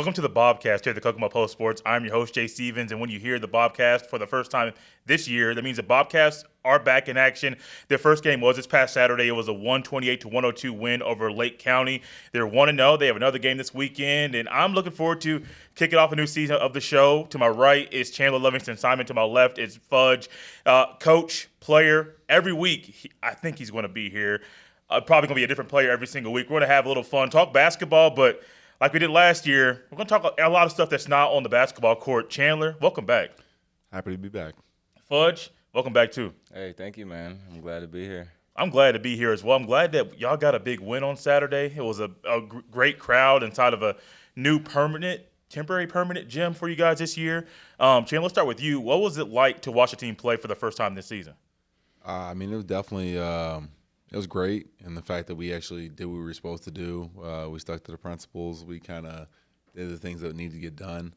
Welcome to the Bobkast here at the Kokomo Post Sports. I'm your host, Jay Stevens, and when you hear the Bobkast for the first time this year, that means the Bobcasts are back in action. Their first game was this past Saturday. It was a 128-102 win over Lake County. They're 1-0. They have another game this weekend, and I'm looking forward to kicking off a new season of the show. To my right is Chandler Levingston Simon. To my left is Fudge. Coach, player, every week, I think he's going to be here. Probably going to be a different player every single week. We're going to have a little fun, talk basketball, but like we did last year, we're going to talk a lot of stuff that's not on the basketball court. Chandler, welcome back. Happy to be back. Fudge, welcome back too. Hey, thank you, man. I'm glad to be here. I'm glad to be here as well. I'm glad that y'all got a big win on Saturday. It was a great crowd inside of a new temporary permanent gym for you guys this year. Chandler, let's start with you. What was it like to watch a team play for the first time this season? It was definitely it was great, and the fact that we actually did what we were supposed to do. We stuck to the principles. We kind of did the things that needed to get done.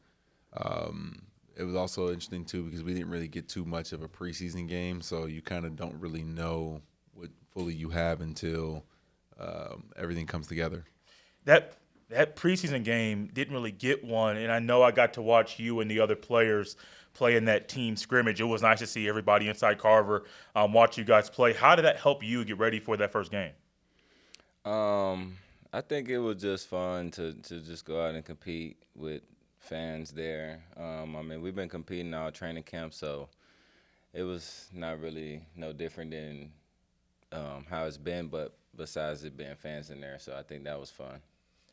It was also interesting, too, because we didn't really get too much of a preseason game, so you kind of don't really know what fully you have until everything comes together. That preseason game didn't really get one, and I know I got to watch you and the other players play in that team scrimmage. It was nice to see everybody inside Carver watch you guys play. How did that help you get ready for that first game? I think it was just fun to just go out and compete with fans there. We've been competing all training camp, so it was not really no different than how it's been, but besides it being fans in there, so I think that was fun.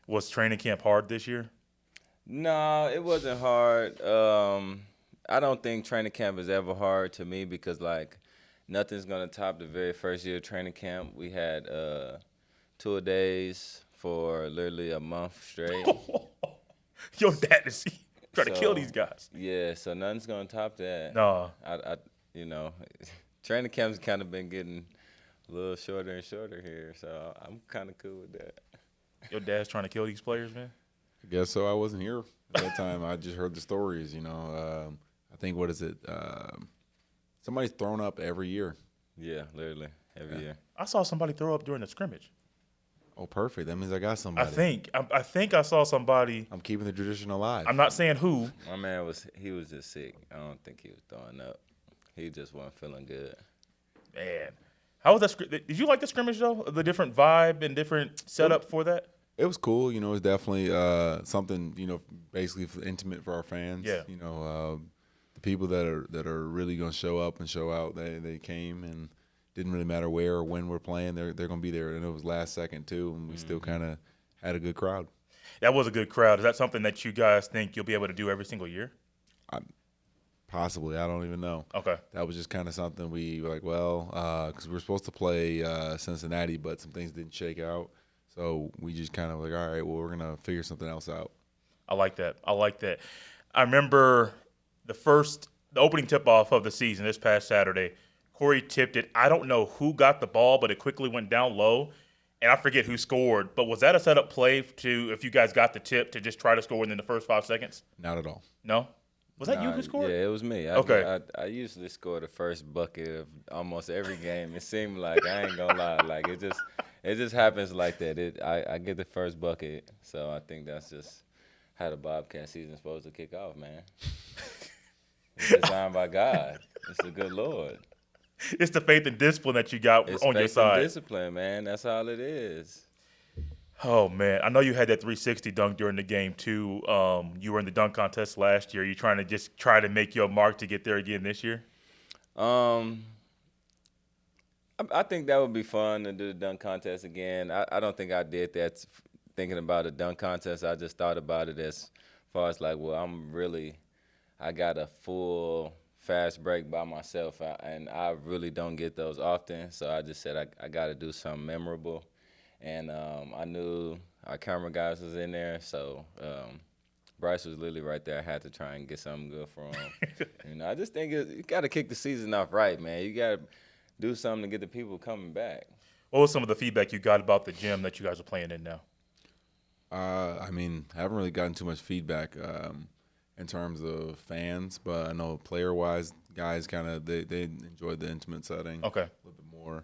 Was training camp hard this year? No, it wasn't hard. I don't think training camp is ever hard to me because, nothing's going to top the very first year of training camp. We had 2 days for literally a month straight. Your dad is trying to kill these guys. Yeah, so nothing's going to top that. No. Training camp's kind of been getting a little shorter and shorter here, so I'm kind of cool with that. Your dad's trying to kill these players, man? I guess so. I wasn't here at that time. I just heard the stories, I think, what is it? Somebody's thrown up every year. Yeah, literally, every year. I saw somebody throw up during the scrimmage. Oh, perfect. That means I got somebody. I think I saw somebody. I'm keeping the tradition alive. I'm not saying who. My man was just sick. I don't think he was throwing up. He just wasn't feeling good. Man. How was that? Did you like the scrimmage, though? The different vibe and different setup for that? It was cool. It was definitely something, basically intimate for our fans. Yeah. The people that are really going to show up and show out, they came, and didn't really matter where or when we're playing. They're going to be there. And it was last second, too, and we still kind of had a good crowd. That was a good crowd. Is that something that you guys think you'll be able to do every single year? Possibly. I don't even know. Okay. That was just kind of something we were like, because we were supposed to play Cincinnati, but some things didn't shake out. So we just kind of like, all right, well, we're going to figure something else out. I like that. I remember the opening tip-off of the season this past Saturday. Corey tipped it. I don't know who got the ball, but it quickly went down low, and I forget who scored. But was that a setup play if you guys got the tip to just try to score within the first 5 seconds? Not at all. No? Was that you who scored? Yeah, it was me. Okay. I usually score the first bucket of almost every game. It seemed like, I ain't gonna lie, it just happens like that. I get the first bucket, so I think that's just how the Bobcat season's supposed to kick off, man. It's designed by God. It's the good Lord. It's the faith and discipline that you got on your side. It's faith and discipline, man. That's all it is. Oh, man. I know you had that 360 dunk during the game, too. You were in the dunk contest last year. Are you trying to just try to make your mark to get there again this year? I think that would be fun to do the dunk contest again. I don't think I did that thinking about a dunk contest. I just thought about it as far as I got a full fast break by myself, and I really don't get those often. So I just said I got to do something memorable. And I knew our camera guys was in there, so Bryce was literally right there. I had to try and get something good for him. I just think you got to kick the season off right, man. You got to do something to get the people coming back. What was some of the feedback you got about the gym that you guys are playing in now? I haven't really gotten too much feedback in terms of fans, but I know player-wise, guys they enjoyed the intimate setting. Okay. A little bit more.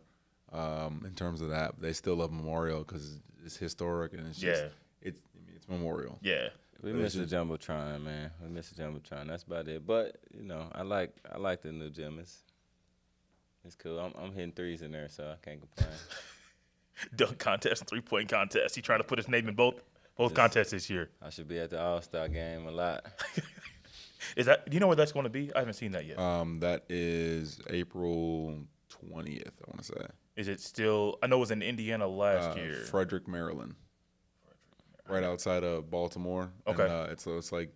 In terms of that, they still love Memorial because it's historic and it's just it's Memorial. Yeah. We miss the Jumbotron, man. We miss the Jumbotron. That's about it. But, I like the new gym. It's cool. I'm hitting threes in there, so I can't complain. Dunk contest, 3-point contest. He trying to put his name in both contests this year. I should be at the All-Star game a lot. Do you know where that's going to be? I haven't seen that yet. That is April 20th, I want to say. Is it still? I know it was in Indiana last year. Frederick, Maryland. Right outside of Baltimore. Okay. And, it's like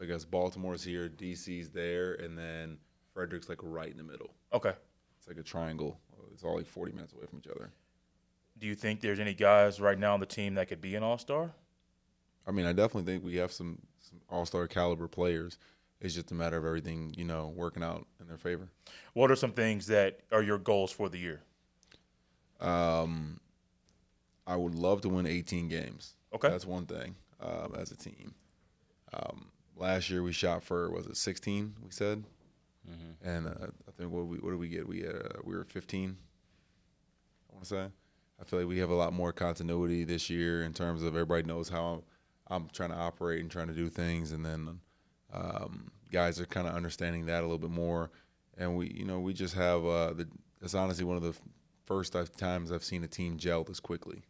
I guess Baltimore's here, DC's there, and then Frederick's like right in the middle. Okay. It's like a triangle. It's all like 40 minutes away from each other. Do you think there's any guys right now on the team that could be an all-star? I mean, I definitely think we have some all-star caliber players. It's just a matter of everything, working out in their favor. What are some things that are your goals for the year? I would love to win 18 games. Okay. That's one thing as a team. Last year we shot for, 16, we said? Mm-hmm. And I think what did we get? We were 15, I want to say. I feel like we have a lot more continuity this year in terms of everybody knows how I'm trying to operate and trying to do things, and then guys are kind of understanding that a little bit more. And we just have it's honestly one of the first times I've seen a team gel this quickly.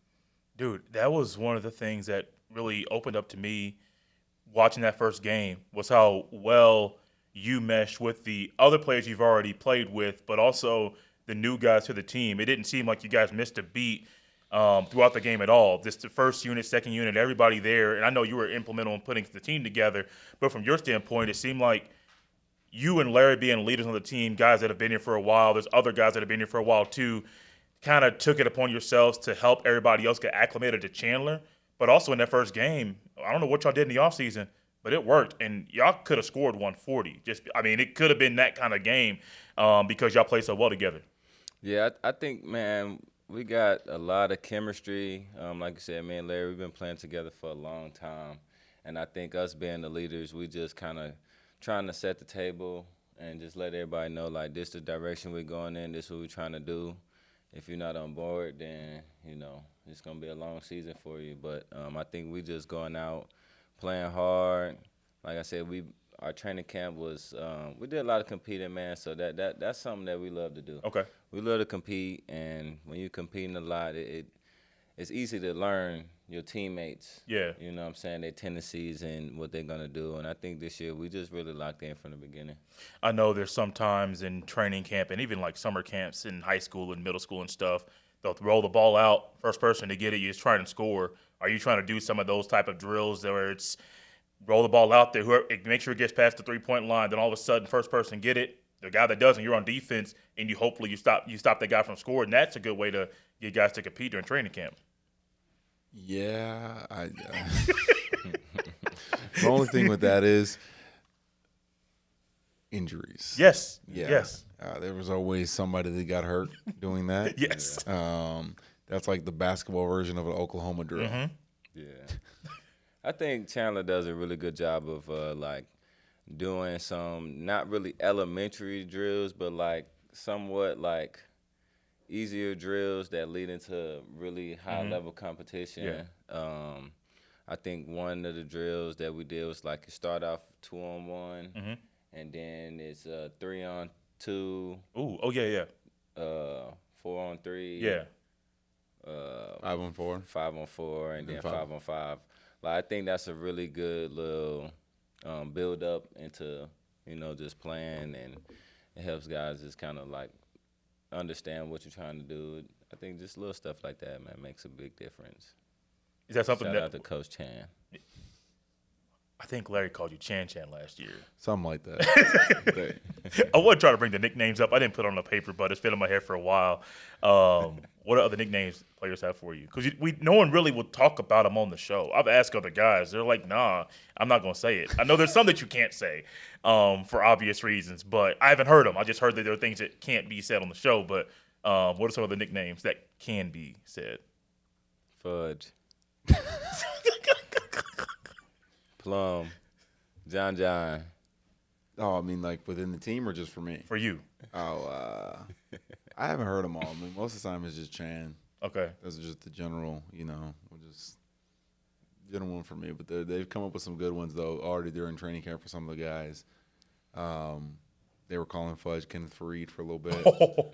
Dude, that was one of the things that really opened up to me watching that first game was how well you meshed with the other players you've already played with, but also the new guys to the team. It didn't seem like you guys missed a beat throughout the game at all. Just the first unit, second unit, everybody there. And I know you were implemental in putting the team together, but from your standpoint, it seemed like you and Larry being leaders on the team, guys that have been here for a while, there's other guys that have been here for a while too, kind of took it upon yourselves to help everybody else get acclimated to Chandler. But also in that first game, I don't know what y'all did in the offseason, but it worked. And y'all could have scored 140. It could have been that kind of game because y'all played so well together. Yeah, I think, man, we got a lot of chemistry. Like you said, me and Larry, we've been playing together for a long time. And I think us being the leaders, we just kind of trying to set the table and just let everybody know, like, this is the direction we're going in, this is what we're trying to do. If you're not on board, then, it's going to be a long season for you. But I think we just going out, playing hard. Like I said, our training camp was we did a lot of competing, man, so that's something that we love to do. Okay. We love to compete, and when you're competing a lot, it's easy to learn your teammates. Yeah. You know what I'm saying, their tendencies and what they're going to do. And I think this year we just really locked in from the beginning. I know there's some times in training camp and even like summer camps in high school and middle school and stuff, they'll roll the ball out, first person to get it, you just try and score. Are you trying to do some of those type of drills where it's roll the ball out there, make sure it gets past the 3-point line, then all of a sudden first person get it, the guy that doesn't, you're on defense, and hopefully you stop that guy from scoring. That's a good way to get guys to compete during training camp. Yeah, the only thing with that is injuries. Yes. Yeah. Yes. There was always somebody that got hurt doing that. Yes. That's like the basketball version of an Oklahoma drill. Mm-hmm. Yeah. I think Chandler does a really good job of doing some not really elementary drills, but somewhat easier drills that lead into really high level competition. Yeah. I think one of the drills that we did was you start off 2-on-1, and then it's 3-on-2. Ooh, oh yeah. 4-on-3. Yeah. 5-on-4. 5-on-4, and then 5-on-5. I think that's a really good little build up into just playing, and it helps guys just kind of understand what you're trying to do. I think just little stuff like that, man, makes a big difference. Is that something Shout that out to Coach Chan? I think Larry called you Chan last year. Something like that. I wasn't trying to bring the nicknames up. I didn't put it on the paper, but it's been in my head for a while. What are other nicknames players have for you? Because no one really will talk about them on the show. I've asked other guys. They're like, nah, I'm not going to say it. I know there's some that you can't say for obvious reasons, but I haven't heard them. I just heard that there are things that can't be said on the show. But what are some of the nicknames that can be said? Fudge. Plum. John. Oh, I mean, within the team or just for me? For you. Oh, I haven't heard them all. I mean, most of the time it's just Chan. Okay. Those are just the general, we'll just one for me, but they've come up with some good ones though already during training camp for some of the guys. They were calling Fudge Kenneth Fareed for a little bit.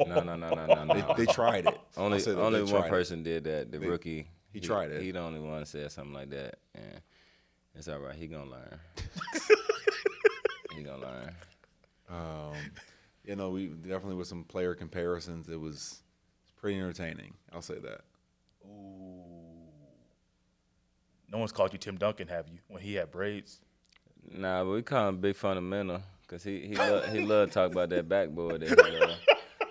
No. They tried it. Only one person did that. The rookie. He tried it. He the only one said something like that. And it's all right. He gonna learn. He gonna learn. We definitely with some player comparisons. It's pretty entertaining. I'll say that. Ooh. No one's called you Tim Duncan, have you? When he had braids. Nah, but we call him Big Fundamental because he love to talk about that backboard. That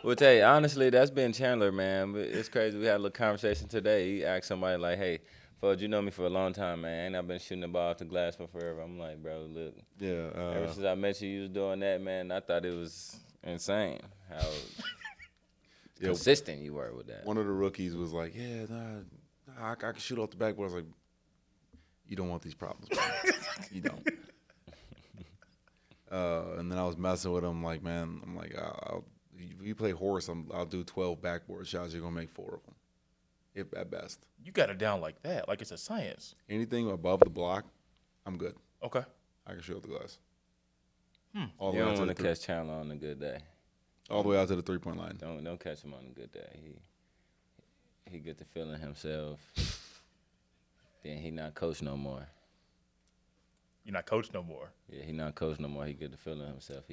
we'll tell you, honestly, that's been Chandler, man. But it's crazy. We had a little conversation today. He asked somebody like, hey, Fudge, you know me for a long time, man. Ain't I been shooting the ball off the glass for forever? I'm like, bro, look. Yeah. Ever since I met you, you was doing that, man. I thought it was insane how consistent you were with that. One of the rookies was like, yeah, I can shoot off the backboard. I was like, you don't want these problems, bro. You don't. And then I was messing with him, like, man, I'm like, if you play horse, I'll do 12 backboard shots. You're going to make 4 of them, if at best. You got it down like that, like it's a science. Anything above the block, I'm good. Okay. I can shoot off the glass. You don't want to catch Chandler on a good day. All the way out to the 3-point line. Don't catch him on a good day. He get to feeling himself. Then he not coach no more. You're not coach no more. Yeah, he not coach no more. He get to feeling himself.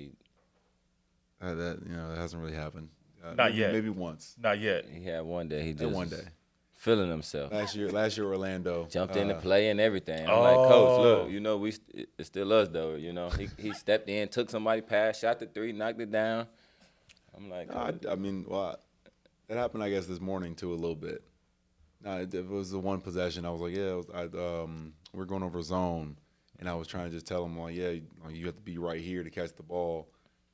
That hasn't really happened. Not yet. Maybe once. Not yet. He had one day. He just one day. Feeling himself. Last year Orlando Jumped into play and everything. I'm like, Coach, look, it's still us though. He stepped in, took somebody past, shot the 3, knocked it down. I'm like, that happened, I guess, this morning too a little bit. It was the one possession. I was like, we're going over zone, and I was trying to just tell him, like, you have to be right here to catch the ball.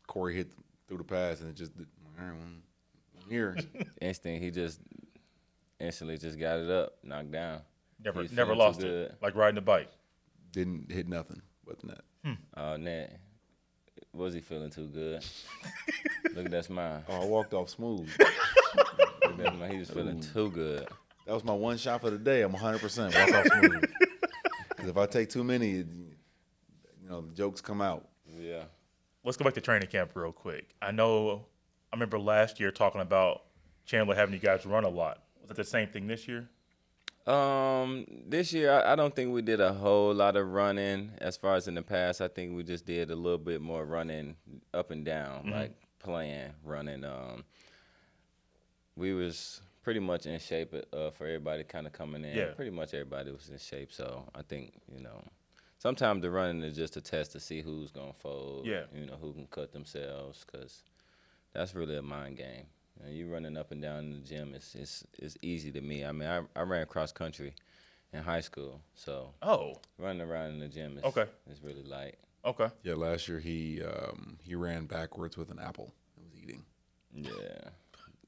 Corey hit through the pass, and it just, all right, I'm here. Instinct. He just instantly just got it up, knocked down. Never lost it. Like riding a bike. Didn't hit nothing but the net. Oh, net. Was he feeling too good? Look at that smile. Oh, I walked off smooth. Look at that smile. He was feeling too good. That was my one shot for the day. I'm 100%. Walk off smooth. Because if I take too many, the jokes come out. Yeah. Let's go back to training camp real quick. I remember last year talking about Chandler having you guys run a lot. Was it the same thing this year? This year, I don't think we did a whole lot of running as far as in the past. I think we just did a little bit more running up and down, like playing, running. We was pretty much in shape for everybody kind of coming in. Yeah. Pretty much everybody was in shape. So I think, sometimes the running is just a test to see who's going to fold, who can cut themselves, because that's really a mind game. You running up and down in the gym, it's easy to me. I mean, I ran cross country in high school, so running around in the gym is really light. Okay. Yeah, last year he ran backwards with an apple he was eating. Yeah.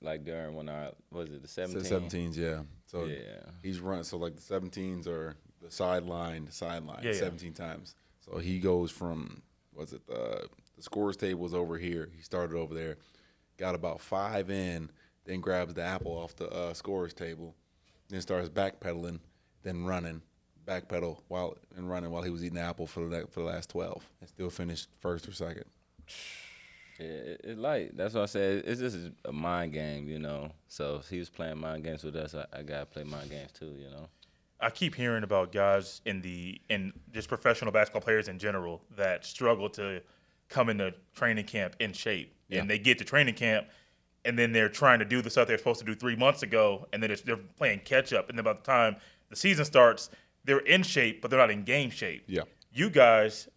Like during the 17? The 17s, yeah. So he's running, so like the 17s are the sideline to sideline 17 times. So he goes from, the scorer's table was over here. He started over there. Got about 5 in, then grabs the apple off the scorer's table, then starts backpedaling, then running, backpedal while he was eating the apple for the last 12, and still finished first or second. Yeah, it's light. That's what I said. It's just a mind game, So if he was playing mind games with us, I gotta play mind games too, I keep hearing about guys in just professional basketball players in general that struggle to come into training camp in shape. Yeah. And they get to training camp, and then they're trying to do the stuff they're supposed to do 3 months ago, and then they're playing catch-up. And then by the time the season starts, they're in shape, but they're not in game shape. Yeah. You guys,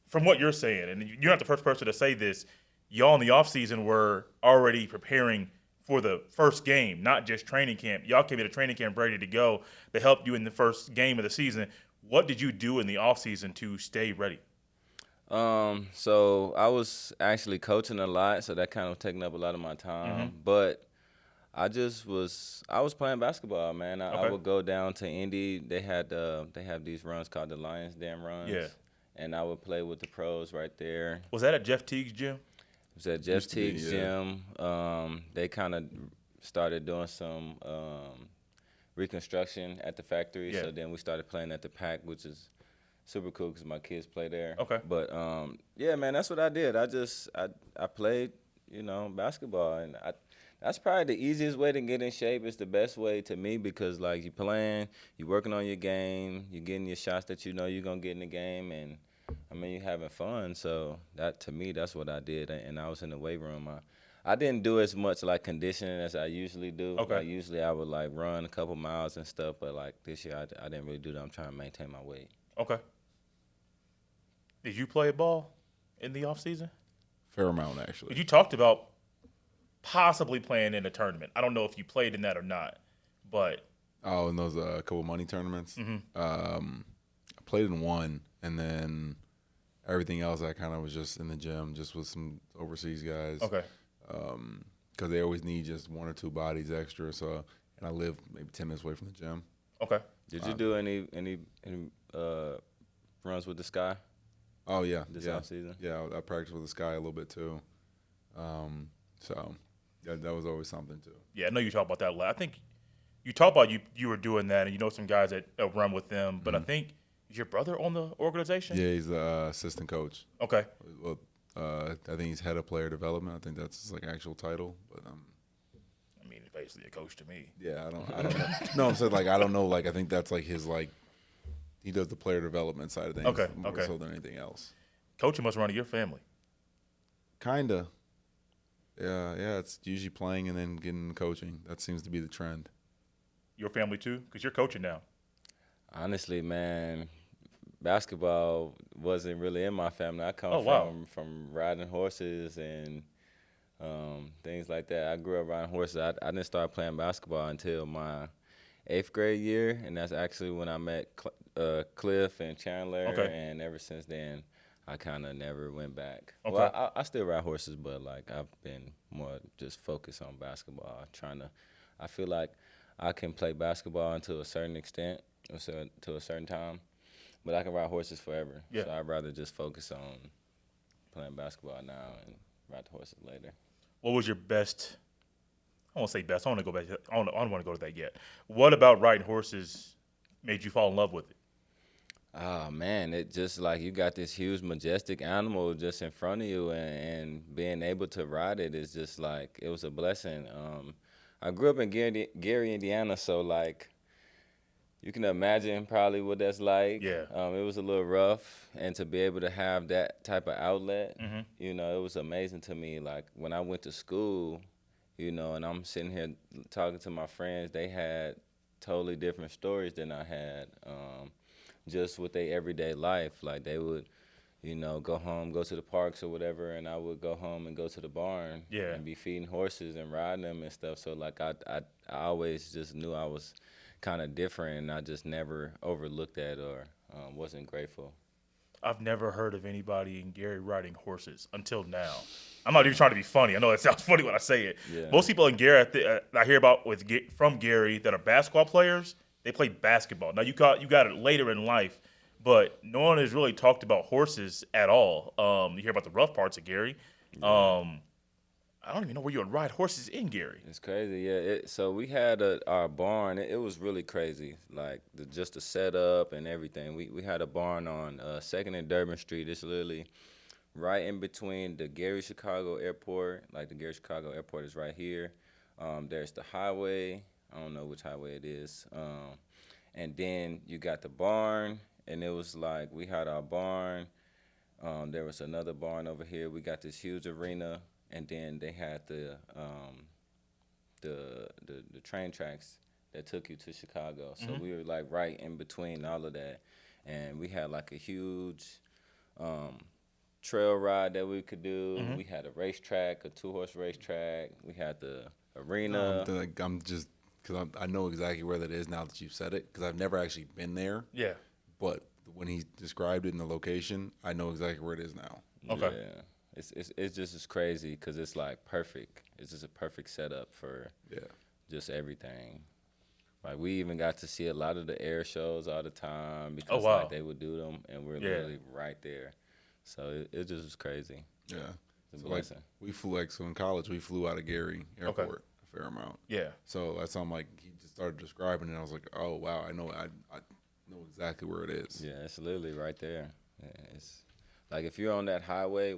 from what you're saying, and you're not the first person to say this, y'all in the offseason were already preparing for the first game, not just training camp. Y'all came into training camp ready to go to help you in the first game of the season. What did you do in the offseason to stay ready? So I was actually coaching a lot, so that kind of taking up a lot of my time. But I was playing basketball, man. I would go down to Indy. They have these runs called the Lions Den runs. Yeah. And I would play with the pros right there. Was that at Jeff Teague's gym? It was at Jeff Teague's gym. They kind of started doing some reconstruction at the factory. Yeah. So then we started playing at the Pack, which is super cool because my kids play there. Okay. But yeah, man, that's what I did. I played, basketball, and that's probably the easiest way to get in shape. It's the best way to me because like you playing, you working on your game, you getting your shots that you know you're gonna get in the game, and I mean you having fun. So that to me, that's what I did, and I was in the weight room. I didn't do as much like conditioning as I usually do. Okay. Like usually I would like run a couple miles and stuff, but like this year I didn't really do that. I'm trying to maintain my weight. Okay. Did you play ball in the offseason? Fair amount, actually. You talked about possibly playing in a tournament. I don't know if you played in that or not, but Oh, and those couple money tournaments. I played in one, and then everything else I kind of was just in the gym, just with some overseas guys. okay. Because they always need just one or two bodies extra. So, and I live maybe 10 minutes away from the gym. Okay. Did you do any runs with the Sky Oh yeah, this yeah, offseason? yeah. I practiced with the Sky a little bit too. So that was always something too. Yeah, I know you talked about that a lot. I think you talked about you were doing that, and you know some guys that run with them. But I think is your brother on the organization? Yeah, he's the assistant coach. Okay. Well, I think he's head of player development. I think that's his like actual title. But I mean, he's basically a coach to me. yeah, I don't know. No, I'm saying like I don't know. Like I think that's like his like he does the player development side of things. Okay, more okay. so than anything else. Coaching must run in your family. Kinda. Yeah. It's usually playing and then getting coaching. That seems to be the trend. Your family too, because you're coaching now. Honestly, man, basketball wasn't really in my family. I come wow. from riding horses and things like that. I grew up riding horses. I didn't start playing basketball until my 8th grade year, and that's actually when I met Cliff and Chandler. Okay. And ever since then, I kind of never went back. Okay. Well, I still ride horses, but like I've been more just focused on basketball. I feel like I can play basketball until a certain extent, to a certain time, but I can ride horses forever. Yeah. So I'd rather just focus on playing basketball now and ride the horses later. What was your best? I won't say best. I want to go back. I don't want to go to that yet. What about riding horses made you fall in love with it? Oh, man, it just like you got this huge, majestic animal just in front of you, and being able to ride it is just like, it was a blessing. I grew up in Gary, Indiana, so like you can imagine probably what that's like. Yeah. It was a little rough, and to be able to have that type of outlet, Mm-hmm. it was amazing to me. Like when I went to school, and I'm sitting here talking to my friends, they had totally different stories than I had. Just with their everyday life. Like they would, go home, go to the parks or whatever, and I would go home and go to the barn and be feeding horses and riding them and stuff. So like I always just knew I was kind of different, and I just never overlooked that or wasn't grateful. I've never heard of anybody in Gary riding horses until now. I'm not even trying to be funny. I know it sounds funny when I say it. Yeah. Most people in Gary I hear about from Gary that are basketball players, they play basketball. Now you got it later in life, but no one has really talked about horses at all. You hear about the rough parts of Gary. Yeah. I don't even know where you would ride horses in Gary. It's crazy, yeah. So we had our barn. It was really crazy, like just the setup and everything. We had a barn on 2nd and Durban Street. It's literally right in between the Gary Chicago Airport. Like the Gary Chicago Airport is right here. There's the highway. I don't know which highway it is. And then you got the barn, and it was like we had our barn. There was another barn over here. We got this huge arena, and then they had the train tracks that took you to Chicago. So we were like right in between all of that, and we had like a huge trail ride that we could do. We had a racetrack, a 2-horse racetrack. We had the arena. I'm just because I know exactly where that is now that you've said it, because I've never actually been there. Yeah. But when he described it in the location, I know exactly where it is now. Okay. Yeah. It's just as crazy because it's like perfect. It's just a perfect setup for just everything. Like we even got to see a lot of the air shows all the time because like they would do them, and we're literally right there. So it just was crazy. Yeah. It's a So like blessing. we flew so in college we flew out of Gary Airport. fair amount. Yeah. So that's something like he just started describing it. I was like, oh wow, I know exactly where it is. Yeah, it's literally right there. Yeah, it's like if you're on that highway,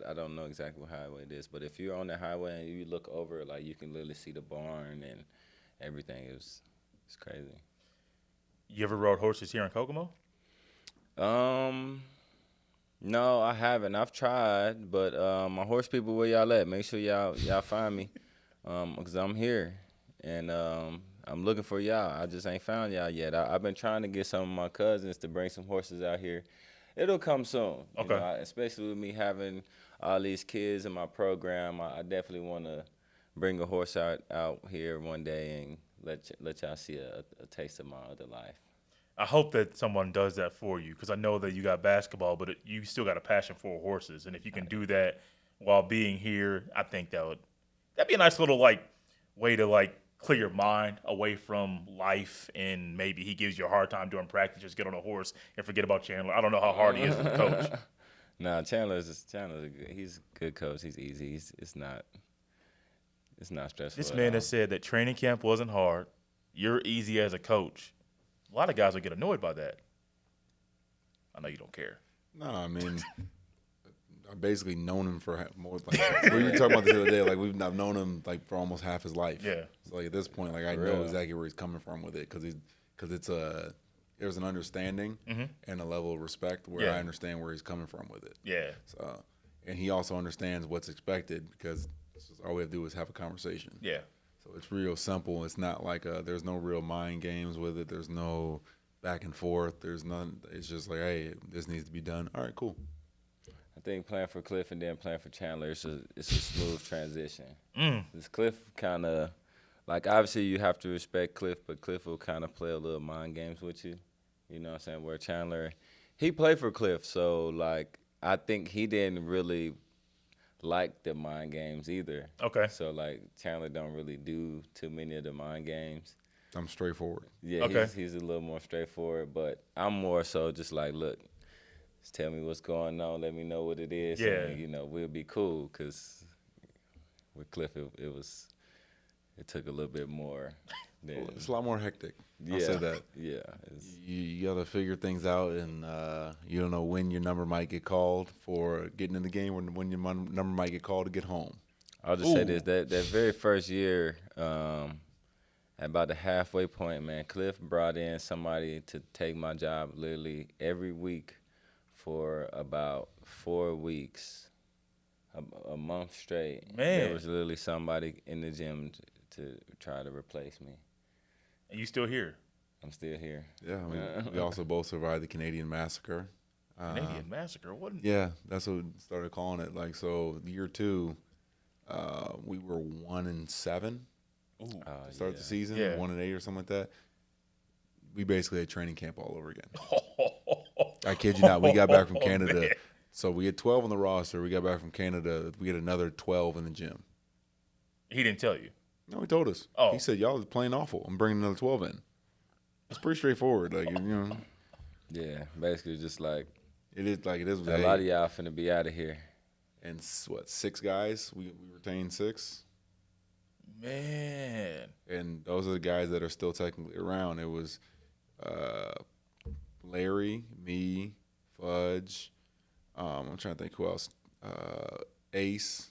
I don't know exactly what highway it is, but if you're on that highway and you look over, like you can literally see the barn and everything. It's crazy. You ever rode horses here in Kokomo? No, I haven't. I've tried, but my horse people, where y'all at? Make sure y'all find me, because I'm here and I'm looking for y'all. I just ain't found y'all yet. I've been trying to get some of my cousins to bring some horses out here. It'll come soon. Okay. You know, especially with me having all these kids in my program, I definitely want to bring a horse out here one day and let y'all see a taste of my other life. I hope that someone does that for you because I know that you got basketball, but you still got a passion for horses. And if you can do that while being here, I think that'd be a nice little way to clear your mind away from life. And maybe he gives you a hard time during practice. Just get on a horse and forget about Chandler. I don't know how hard he is as a coach. Nah, Chandler's he's a good coach. He's easy. It's not stressful. This man has said that training camp wasn't hard. You're easy as a coach. A lot of guys will get annoyed by that. I know you don't care. No, I mean, I've basically known him for more. We were talking about this the other day. I've known him for almost half his life. Yeah. So at this point, I know exactly where he's coming from with it because there's an understanding and a level of respect where I understand where he's coming from with it. Yeah. So, and he also understands what's expected because all we have to do is have a conversation. Yeah. So it's real simple. It's not there's no real mind games with it. There's no back and forth. There's none. It's just hey, this needs to be done. All right, cool. I think playing for Cliff and then playing for Chandler, it's a smooth transition. This Cliff kind of, obviously you have to respect Cliff, but Cliff will kind of play a little mind games with you. You know what I'm saying? Where Chandler, he played for Cliff, so I think he didn't really like the mind games either. Okay. So Chandler don't really do too many of the mind games. I'm straightforward. Yeah, okay. he's a little more straightforward, but I'm more so just look, just tell me what's going on, let me know what it is, Yeah. and we'll be cool. Cause with Cliff, it took a little bit more. It's a lot more hectic. Yeah, I'll say that. Yeah, You got to figure things out, and you don't know when your number might get called for getting in the game, or when your number might get called to get home. I'll just say this: that very first year, at about the halfway point, man, Cliff brought in somebody to take my job literally every week for about 4 weeks, a month straight. Man. There was literally somebody in the gym to try to replace me. And you still here? I'm still here. Yeah, I mean, we also both survived the Canadian Massacre. Canadian Massacre? What? Yeah, that's what we started calling it. So year 2, we were 1-7. Ooh. To start the season, Yeah. 1-8 or something like that. We basically had training camp all over again. I kid you not. We got back from Canada. Man. So we had 12 on the roster. We got back from Canada. We had another 12 in the gym. He didn't tell you. No, he told us. Oh. He said, y'all are playing awful. I'm bringing another 12 in. It's pretty straightforward. Yeah, basically just it is like it is. a lot of y'all finna be out of here. And 6 guys? We retained 6. Man. And those are the guys that are still technically around. It was Larry, me, Fudge. I'm trying to think who else. Ace.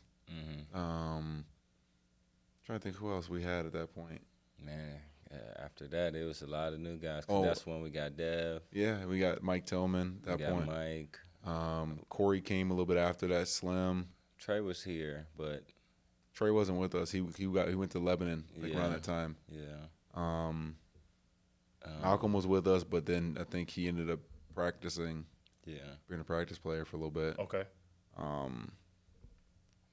Trying to think who else we had at that point. Man, after that, it was a lot of new guys. 'Cause that's when we got Dev. Yeah, we got Mike Tillman at that We got point. Mike. Corey came a little bit after that. Slim. Trey was here, but Trey wasn't with us. He went to Lebanon around that time. yeah. Malcolm was with us, but then I think he ended up practicing, Yeah. being a practice player for a little bit. Okay.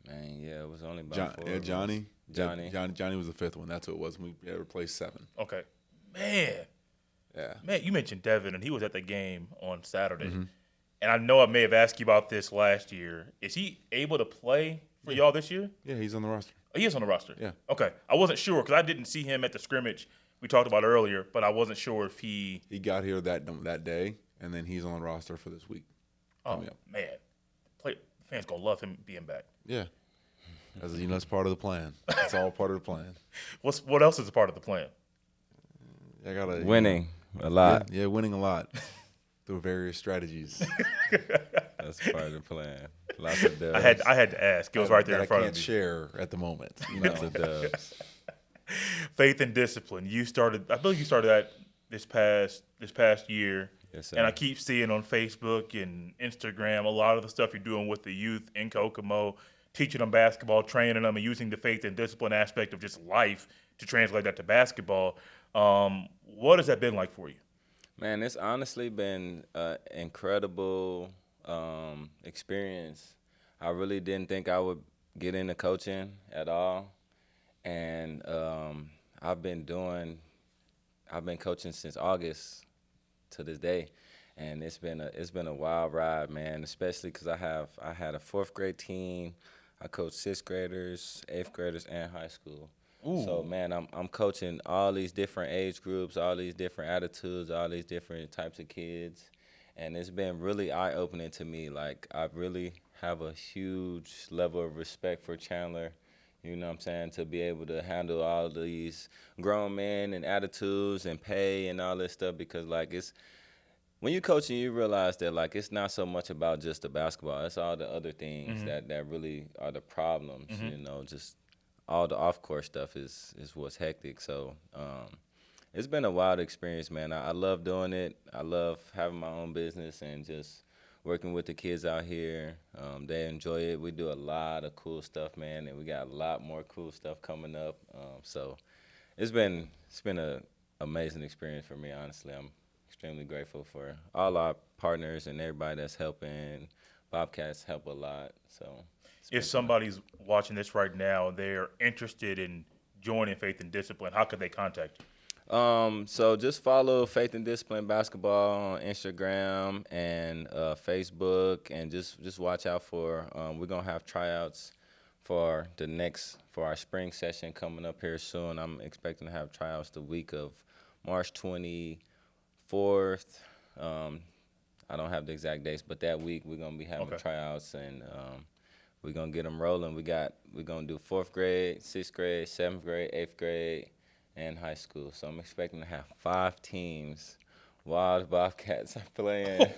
Man, yeah, it was only about 4 of us. Johnny. Johnny. Johnny was the 5th one. That's who it was. We had replaced 7. Okay. Man. Yeah. Man, you mentioned Devin, and he was at the game on Saturday. Mm-hmm. And I know I may have asked you about this last year. Is he able to play for y'all this year? Yeah, he's on the roster. Oh, he is on the roster? Yeah. Okay. I wasn't sure because I didn't see him at the scrimmage we talked about earlier, but I wasn't sure if he – He got here that day, and then he's on the roster for this week. oh, man. Fans going to love him being back. Yeah. Because, it's part of the plan. It's all part of the plan. What else is a part of the plan? I gotta Winning a lot. Yeah, winning a lot through various strategies. That's part of the plan. Lots of dubs. I had to ask. It was right there in front I of can't me. share at the moment. Lots of dubs. Faith and discipline. I believe you started that this past year. Yes, sir. And I keep seeing on Facebook and Instagram a lot of the stuff you're doing with the youth in Kokomo, teaching them basketball, training them, and using the faith and discipline aspect of just life to translate that to basketball. What has that been like for you? Man, it's honestly been an incredible experience. I really didn't think I would get into coaching at all, and I've been coaching since August to this day, and it's been a wild ride, man. Especially because I had a 4th grade team. I coached 6th graders, 8th graders, and high school. Ooh. So, man, I'm coaching all these different age groups, all these different attitudes, all these different types of kids. And it's been really eye-opening to me. Like, I really have a huge level of respect for Chandler, you know what I'm saying, to be able to handle all these grown men and attitudes and pay and all this stuff. Because, like, when you're coaching, you realize that, like, it's not so much about just the basketball. It's all the other things that really are the problems, just all the off-court stuff is what's hectic. So it's been a wild experience, man. I love doing it. I love having my own business and just working with the kids out here. They enjoy it. We do a lot of cool stuff, man, and we got a lot more cool stuff coming up. So it's been an amazing experience for me, honestly. I'm extremely grateful for all our partners and everybody that's helping. Bobkats help a lot, so. If somebody's watching this right now, they're interested in joining Faith and Discipline, how could they contact you? So just follow Faith and Discipline Basketball on Instagram and Facebook, and just watch out for. We're gonna have tryouts for our spring session coming up here soon. I'm expecting to have tryouts the week of March 24th. I don't have the exact dates, but that week we're gonna be having tryouts and. We're going to get them rolling. We're going to do 4th grade, 6th grade, 7th grade, 8th grade, and high school. So I'm expecting to have 5 teams. Wild Bobkats playing.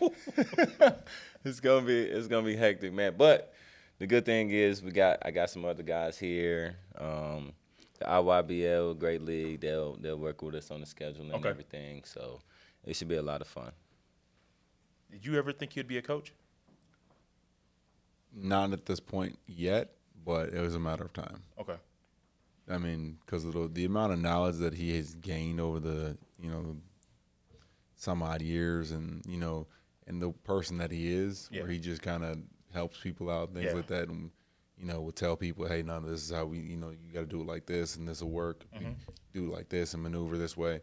It's gonna be hectic, man. But the good thing is I got some other guys here. The IYBL, great league. They'll work with us on the schedule and everything. So it should be a lot of fun. Did you ever think you'd be a coach? Not at this point yet, but it was a matter of time. Okay. I mean, because of the amount of knowledge that he has gained over the, some odd years and, and the person that he is, where he just kind of helps people out, things like that, and, will tell people, hey, no, this is how we, you got to do it like this, and this will work. Do it like this and maneuver this way.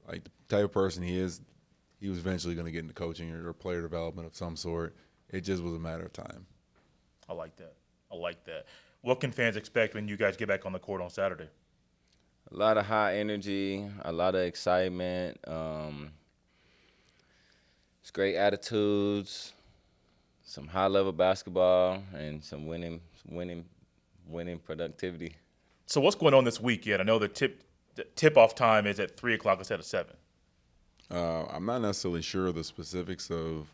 Like the type of person he is, he was eventually going to get into coaching or player development of some sort. It just was a matter of time. I like that. What can fans expect when you guys get back on the court on Saturday? A lot of high energy, a lot of excitement. It's great attitudes, some high-level basketball, and some winning productivity. So what's going on this weekend? I know the tip-off time is at 3 o'clock instead of 7. I'm not necessarily sure of the specifics of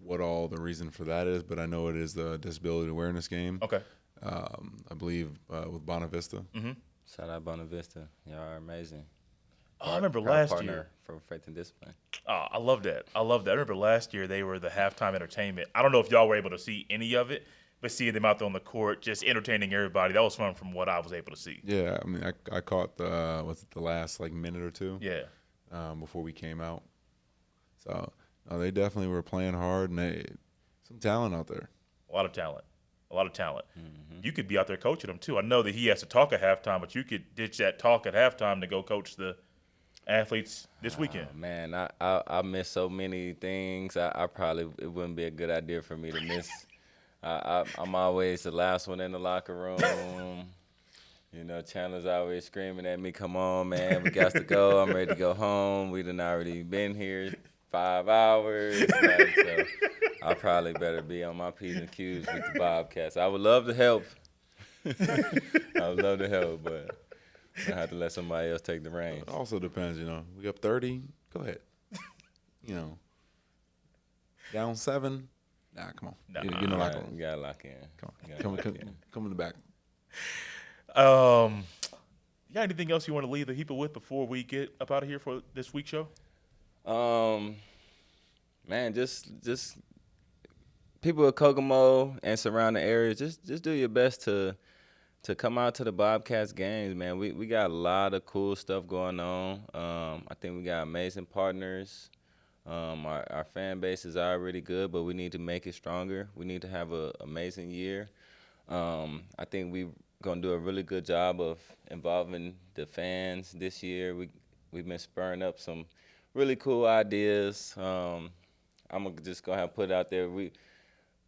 what all the reason for that is, but I know it is the disability awareness game. Okay. I believe with Bonavista. Mm-hmm. Shout out Bonavista. Y'all are amazing. I remember last year. For Faith and Discipline. I love that. I remember last year they were the halftime entertainment. I don't know if y'all were able to see any of it, but seeing them out there on the court, just entertaining everybody, that was fun from what I was able to see. Yeah, I mean, I caught the last minute or two. Yeah. Before we came out. So they definitely were playing hard, and some talent out there. A lot of talent. Mm-hmm. You could be out there coaching them too. I know that he has to talk at halftime, but you could ditch that talk at halftime to go coach the athletes this weekend. Man, I miss so many things. I probably it wouldn't be a good idea for me to miss. I'm always the last one in the locker room. Chandler's always screaming at me, "Come on, man, we got to go. I'm ready to go home. We done already been here 5 hours." So I probably better be on my P's and Q's with the Bobkats. I would love to help, I would love to help, but I have to let somebody else take the reins. It also depends, We up 30, go ahead. Down 7, nah, come on. Nah. Get in the locker room. You gotta lock in. Come in the back. You got anything else you want to leave the people with before we get up out of here for this week's show? Man, just people at Kokomo and surrounding areas, just do your best to come out to the Bobkats games, man. We got a lot of cool stuff going on. I think we got amazing partners. Our fan base is already good, but we need to make it stronger. We need to have an amazing year. I think we're going to do a really good job of involving the fans this year. We've been spurring up some really cool ideas. I'm just going to put it out there. We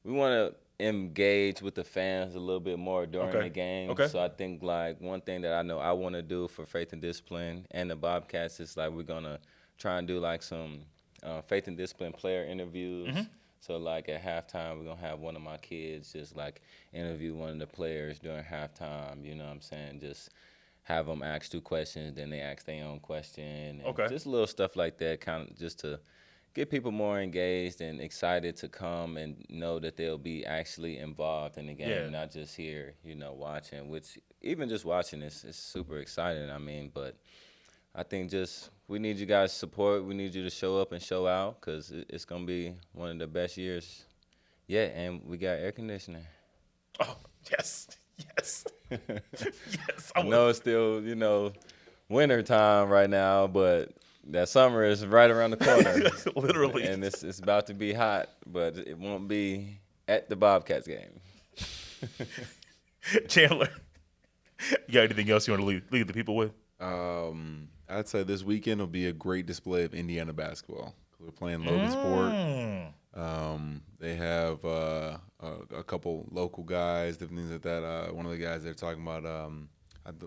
want to engage with the fans a little bit more during the game. Okay. So I think, like, one thing that I know I want to do for Faith and Discipline and the Bobkats is, like, we're going to try and do, like, some Faith and Discipline player interviews. Mm-hmm. So, like, at halftime, we're going to have one of my kids just, like, interview one of the players during halftime, you know what I'm saying? Just have them ask 2 questions, then they ask their own question. And just little stuff like that, kind of just to get people more engaged and excited to come and know that they'll be actually involved in the game, not just here, watching, which even just watching is super exciting, but I think just we need you guys' support. We need you to show up and show out because it's going to be one of the best years yet, and we got air conditioning. Oh, yes. Yes. I know it's still, winter time right now, but that summer is right around the corner. Literally. And it's about to be hot, but it won't be at the Bobcats game. Chandler, you got anything else you want to leave the people with? I'd say this weekend will be a great display of Indiana basketball. We're playing Logansport. They have a couple local guys, different things like that. One of the guys they're talking about,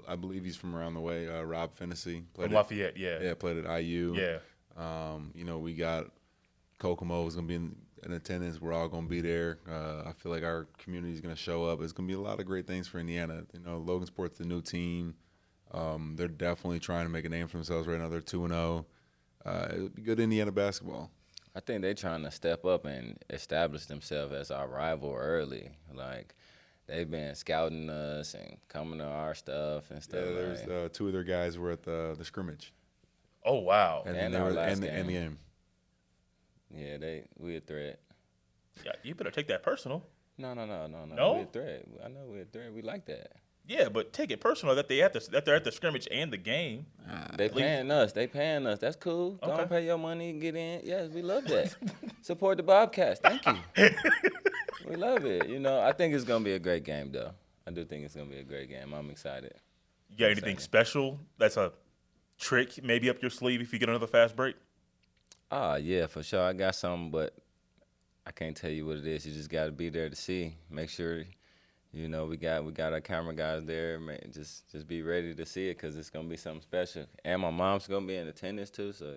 I believe he's from around the way, Rob Fennessy. From Lafayette, Yeah, played at IU. Yeah. We got Kokomo is going to be in attendance. We're all going to be there. I feel like our community is going to show up. It's going to be a lot of great things for Indiana. Logansport's the new team. They're definitely trying to make a name for themselves right now. They're 2-0. It'll be good Indiana basketball. I think they're trying to step up and establish themselves as our rival early. Like, they've been scouting us and coming to our stuff and stuff. Yeah, there's 2 of their guys were at the scrimmage. Oh, wow. And our last the game. Yeah, we a threat. Yeah, you better take that personal. No. No? We a threat. I know we a threat. We like that. Yeah, but take it personal that they're at the scrimmage and the game. They paying us. That's cool. Okay. Don't pay your money and get in. Yes, we love that. Support the Bobcats. Thank you. We love it. I think it's gonna be a great game, though. I do think it's gonna be a great game. I'm excited. You got anything special that's a trick maybe up your sleeve if you get another fast break? Yeah, for sure. I got something, but I can't tell you what it is. You just got to be there to see. Make sure. We got our camera guys there. Man, just be ready to see it because it's gonna be something special. And my mom's gonna be in attendance too, so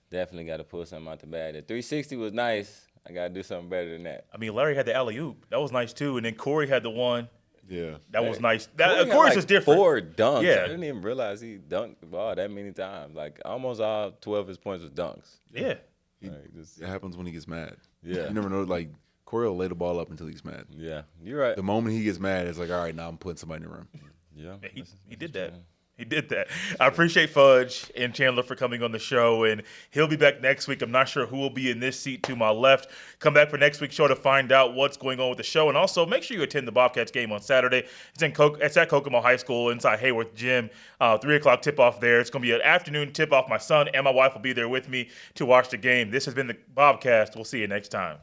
definitely got to pull something out the bag. The 360 was nice. I gotta do something better than that. Larry had the alley-oop. That was nice too, and then Corey had the one. Yeah, that was nice. Corey's is different. 4 dunks. Yeah. I didn't even realize he dunked the ball that many times. Like almost all 12 of his points was dunks. Yeah, it happens when he gets mad. Yeah, you never know. Like, Corey will lay the ball up until he's mad. Yeah, you're right. The moment he gets mad, it's like, all right, now I'm putting somebody in the room. Yeah, he did that. He did that. I appreciate Fudge and Chandler for coming on the show, and he'll be back next week. I'm not sure who will be in this seat to my left. Come back for next week's show to find out what's going on with the show, and also make sure you attend the Bobcats game on Saturday. It's at Kokomo High School inside Hayworth Gym. 3 o'clock tip-off there. It's going to be an afternoon tip-off. My son and my wife will be there with me to watch the game. This has been the Bobcast. We'll see you next time.